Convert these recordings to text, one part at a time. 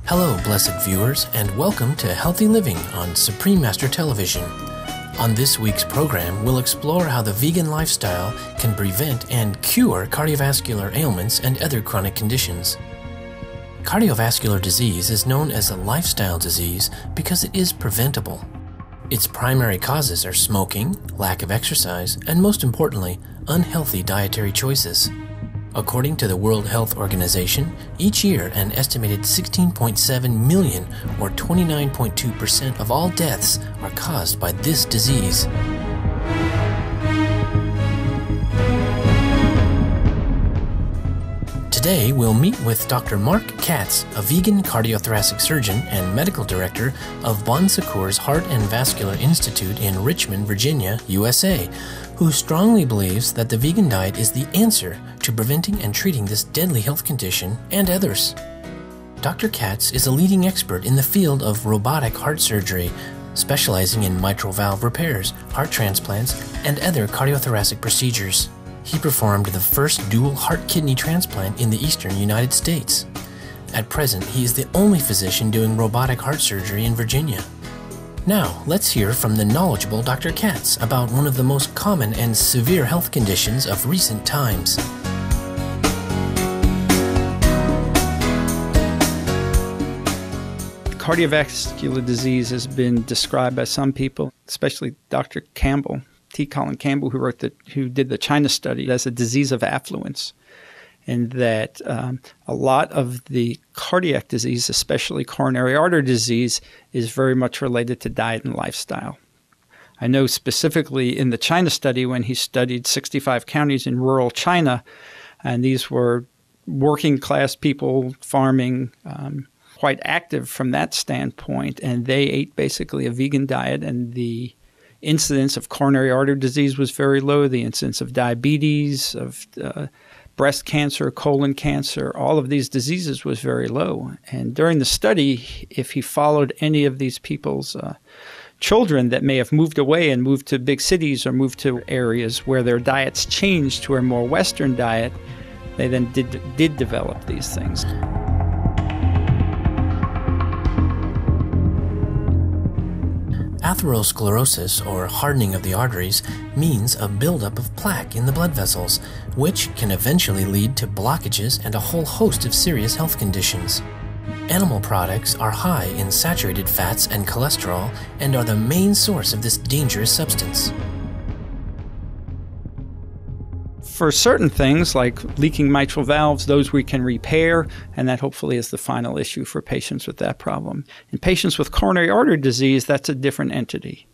Hello, blessed viewers, and welcome to Healthy Living on Supreme Master Television. On this week's program, we'll explore how the vegan lifestyle can prevent and cure cardiovascular ailments and other chronic conditions. Cardiovascular disease is known as a lifestyle disease because it is preventable. Its primary causes are smoking, lack of exercise, and most importantly, unhealthy dietary choices. According to the World Health Organization, each year an estimated 16.7 million, or 29.2% of all deaths, are caused by this disease. Today, we'll meet with Dr. Mark Katz, a vegan cardiothoracic surgeon and medical director of Bon Secours Heart and Vascular Institute in Richmond, Virginia, USA, who strongly believes that the vegan diet is the answer to preventing and treating this deadly health condition and others. Dr. Katz is a leading expert in the field of robotic heart surgery, specializing in mitral valve repairs, heart transplants, and other cardiothoracic procedures. He performed the first dual heart-kidney transplant in the eastern United States. At present, he is the only physician doing robotic heart surgery in Virginia. Now, let's hear from the knowledgeable Dr. Katz about one of the most common and severe health conditions of recent times. Cardiovascular disease has been described by some people, especially Dr. Campbell, T. Colin Campbell, who did the China study, as a disease of affluence, and that a lot of the cardiac disease, especially coronary artery disease, is very much related to diet and lifestyle. I know specifically in the China study, when he studied 65 counties in rural China, and these were working class people farming, quite active from that standpoint, and they ate basically a vegan diet, and the incidence of coronary artery disease was very low. The incidence of diabetes, of breast cancer, colon cancer, all of these diseases was very low. And during the study, if he followed any of these people's children that may have moved away and moved to big cities or moved to areas where their diets changed to a more Western diet, they then did develop these things. Atherosclerosis, or hardening of the arteries, means a buildup of plaque in the blood vessels, which can eventually lead to blockages and a whole host of serious health conditions. Animal products are high in saturated fats and cholesterol and are the main source of this dangerous substance. For certain things like leaking mitral valves, those we can repair, and that hopefully is the final issue for patients with that problem. In patients with coronary artery disease, that's a different entity.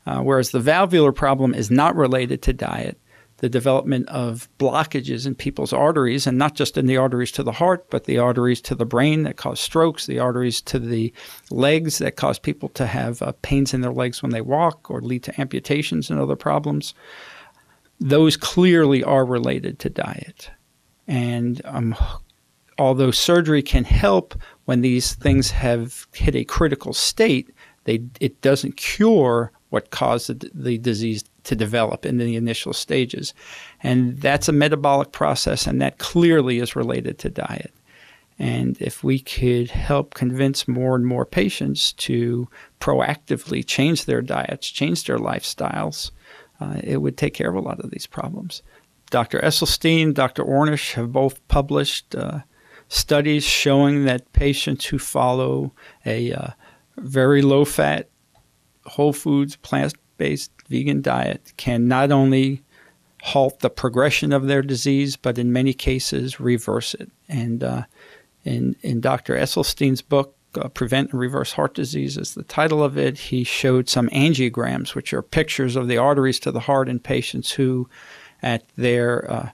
Whereas the valvular problem is not related to diet, the development of blockages in people's arteries, and not just in the arteries to the heart, but the arteries to the brain that cause strokes, the arteries to the legs that cause people to have pains in their legs when they walk or lead to amputations and other problems. Those clearly are related to diet. And although surgery can help when these things have hit a critical state, it doesn't cure what caused the disease to develop in the initial stages. And that's a metabolic process, and that clearly is related to diet. And if we could help convince more and more patients to proactively change their diets, change their lifestyles, it would take care of a lot of these problems. Dr. Esselstyn, Dr. Ornish have both published studies showing that patients who follow a very low-fat, whole foods, plant-based vegan diet can not only halt the progression of their disease, but in many cases reverse it. And in Dr. Esselstyn's book, Prevent and Reverse Heart Disease is the title of it. He showed some angiograms, which are pictures of the arteries to the heart in patients who, at their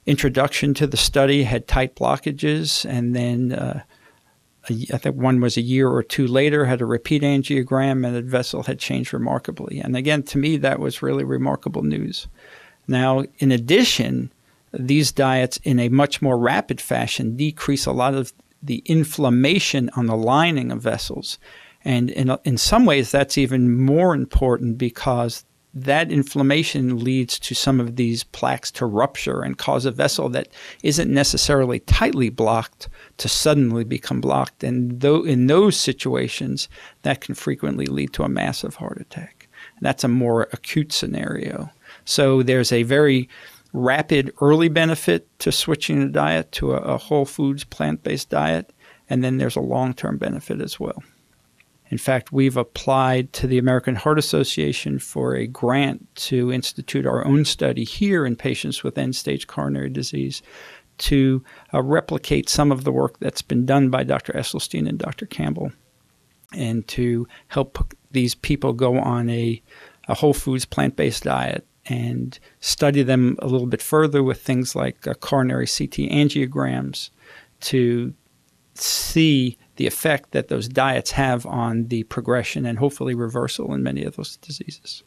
introduction to the study, had tight blockages, and then I think one was a year or two later, had a repeat angiogram, and the vessel had changed remarkably. And again, to me, that was really remarkable news. Now, in addition, these diets in a much more rapid fashion decrease a lot of the inflammation on the lining of vessels. And in some ways, that's even more important because that inflammation leads to some of these plaques to rupture and cause a vessel that isn't necessarily tightly blocked to suddenly become blocked. And in those situations, that can frequently lead to a massive heart attack. That's a more acute scenario. So there's a very rapid early benefit to switching the diet to a whole foods, plant-based diet, and then there's a long-term benefit as well. In fact, we've applied to the American Heart Association for a grant to institute our own study here in patients with end-stage coronary disease to replicate some of the work that's been done by Dr. Esselstyn and Dr. Campbell, and to help these people go on a whole foods, plant-based diet and study them a little bit further with things like coronary CT angiograms to see the effect that those diets have on the progression and hopefully reversal in many of those diseases.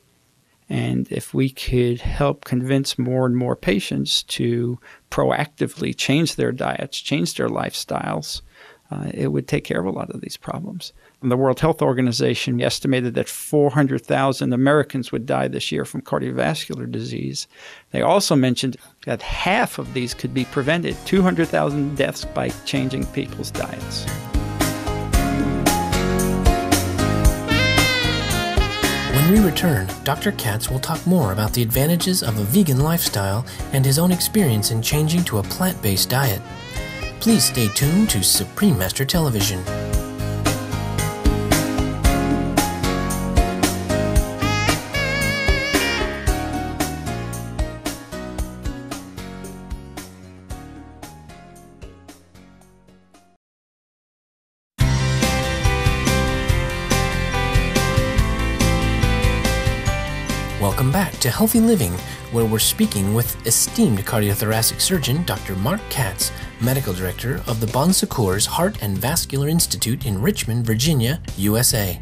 And if we could help convince more and more patients to proactively change their diets, change their lifestyles, it would take care of a lot of these problems. And the World Health Organization estimated that 400,000 Americans would die this year from cardiovascular disease. They also mentioned that half of these could be prevented, 200,000 deaths by changing people's diets. When we return, Dr. Katz will talk more about the advantages of a vegan lifestyle and his own experience in changing to a plant-based diet. Please stay tuned to Supreme Master Television. Welcome back to Healthy Living, where we're speaking with esteemed cardiothoracic surgeon Dr. Mark Katz, Medical Director of the Bon Secours Heart and Vascular Institute in Richmond, Virginia, USA.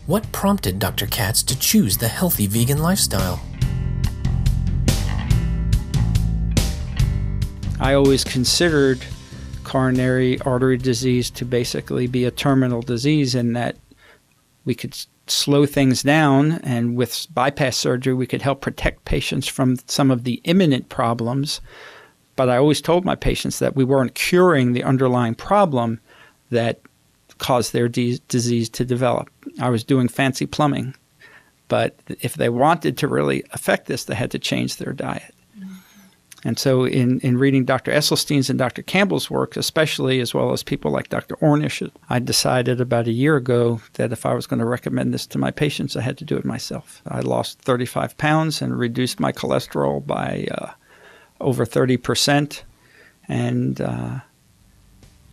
What prompted Dr. Katz to choose the healthy vegan lifestyle? I always considered coronary artery disease to basically be a terminal disease in that we could slow things down, and with bypass surgery, we could help protect patients from some of the imminent problems. But I always told my patients that we weren't curing the underlying problem that caused their disease to develop. I was doing fancy plumbing, but if they wanted to really affect this, they had to change their diet. And so in reading Dr. Esselstyn's and Dr. Campbell's work, especially, as well as people like Dr. Ornish, I decided about a year ago that if I was going to recommend this to my patients, I had to do it myself. I lost 35 pounds and reduced my cholesterol by over 30%. And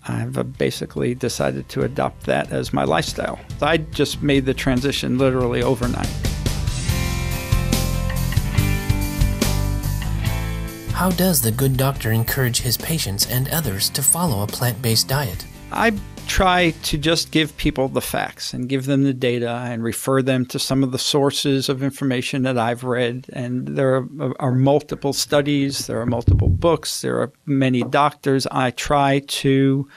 I've basically decided to adopt that as my lifestyle. I just made the transition literally overnight. How does the good doctor encourage his patients and others to follow a plant-based diet? I try to just give people the facts and give them the data and refer them to some of the sources of information that I've read. And there are multiple studies, there are multiple books, there are many doctors. I try to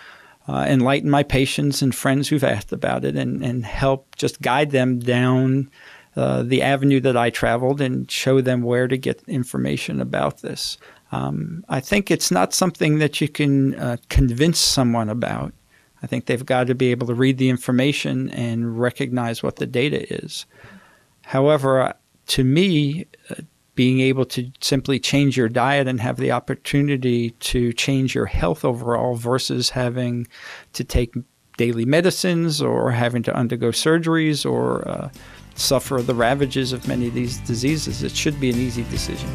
enlighten my patients and friends who've asked about it and help just guide them down the avenue that I traveled and show them where to get information about this. I think it's not something that you can convince someone about. I think they've got to be able to read the information and recognize what the data is. However, to me, being able to simply change your diet and have the opportunity to change your health overall versus having to take daily medicines or having to undergo surgeries or suffer the ravages of many of these diseases, it should be an easy decision.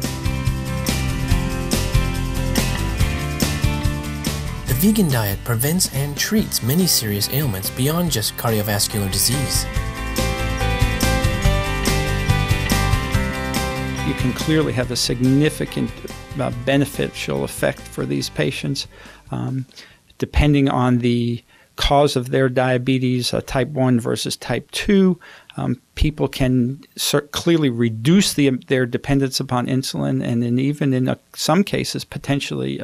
The vegan diet prevents and treats many serious ailments beyond just cardiovascular disease. You can clearly have a significant beneficial effect for these patients, depending on the cause of their diabetes, type 1 versus type 2. People can clearly reduce their dependence upon insulin and even in some cases potentially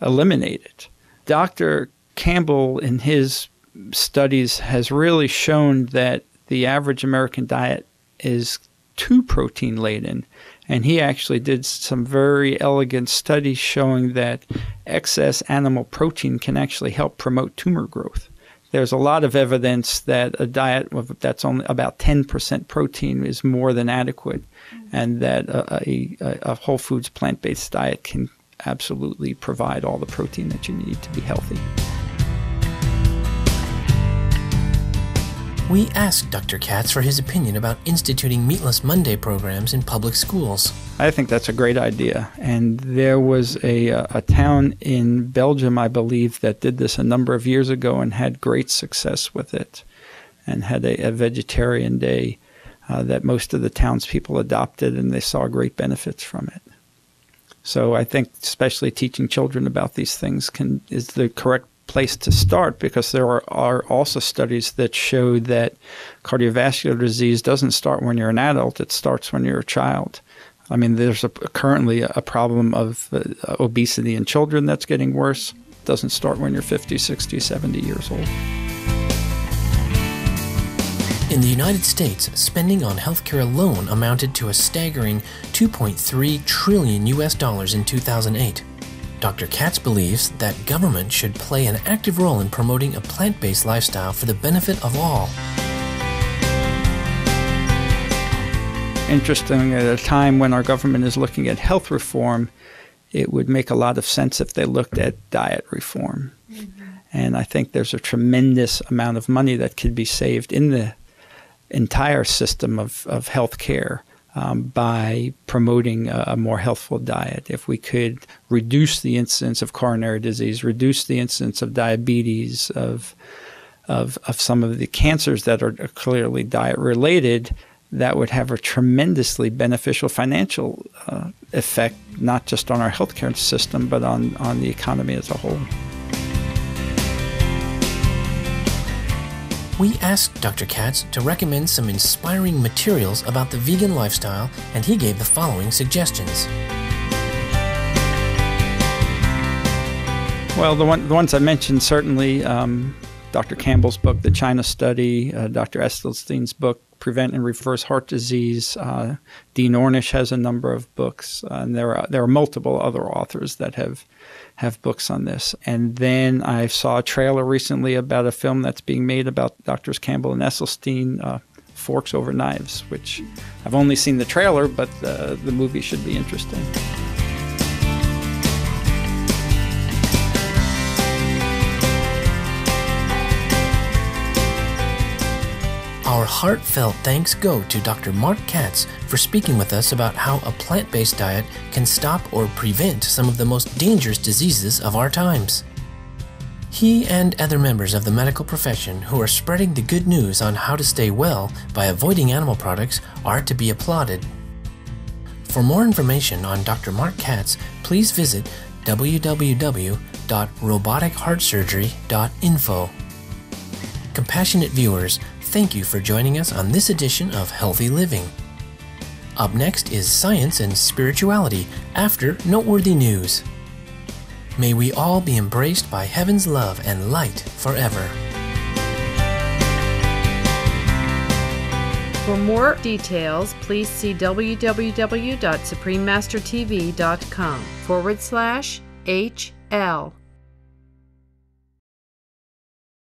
eliminate it. Dr. Campbell in his studies has really shown that the average American diet is too protein laden. And he actually did some very elegant studies showing that excess animal protein can actually help promote tumor growth. There's a lot of evidence that a diet that's only about 10% protein is more than adequate, and that a whole foods plant-based diet can absolutely provide all the protein that you need to be healthy. We asked Dr. Katz for his opinion about instituting Meatless Monday programs in public schools. I think that's a great idea. And there was a town in Belgium, I believe, that did this a number of years ago and had great success with it, and had a vegetarian day that most of the townspeople adopted, and they saw great benefits from it. So I think especially teaching children about these things is the correct place to start, because there are also studies that show that cardiovascular disease doesn't start when you're an adult, it starts when you're a child. I mean, there's currently a problem of obesity in children that's getting worse. It doesn't start when you're 50, 60, 70 years old. In the United States, spending on healthcare alone amounted to a staggering $2.3 trillion in 2008. Dr. Katz believes that government should play an active role in promoting a plant-based lifestyle for the benefit of all. Interesting, at a time when our government is looking at health reform, it would make a lot of sense if they looked at diet reform. Mm-hmm. And I think there's a tremendous amount of money that could be saved in the entire system of health care by promoting a more healthful diet. If we could reduce the incidence of coronary disease, reduce the incidence of diabetes, of some of the cancers that are clearly diet-related, that would have a tremendously beneficial financial effect, not just on our healthcare system, but on the economy as a whole. We asked Dr. Katz to recommend some inspiring materials about the vegan lifestyle, and he gave the following suggestions. Well, the ones I mentioned, certainly Dr. Campbell's book, The China Study, Dr. Esselstyn's book, Prevent and Reverse Heart Disease. Dean Ornish has a number of books, and there are multiple other authors that have books on this. And then I saw a trailer recently about a film that's being made about Drs. Campbell and Esselstyn, Forks Over Knives, which I've only seen the trailer, but the movie should be interesting. Our heartfelt thanks go to Dr. Mark Katz for speaking with us about how a plant-based diet can stop or prevent some of the most dangerous diseases of our times. He and other members of the medical profession who are spreading the good news on how to stay well by avoiding animal products are to be applauded. For more information on Dr. Mark Katz, please visit www.roboticheartsurgery.info. Compassionate viewers, thank you for joining us on this edition of Healthy Living. Up next is Science and Spirituality after Noteworthy News. May we all be embraced by heaven's love and light forever. For more details, please see www.suprememastertv.com/HL.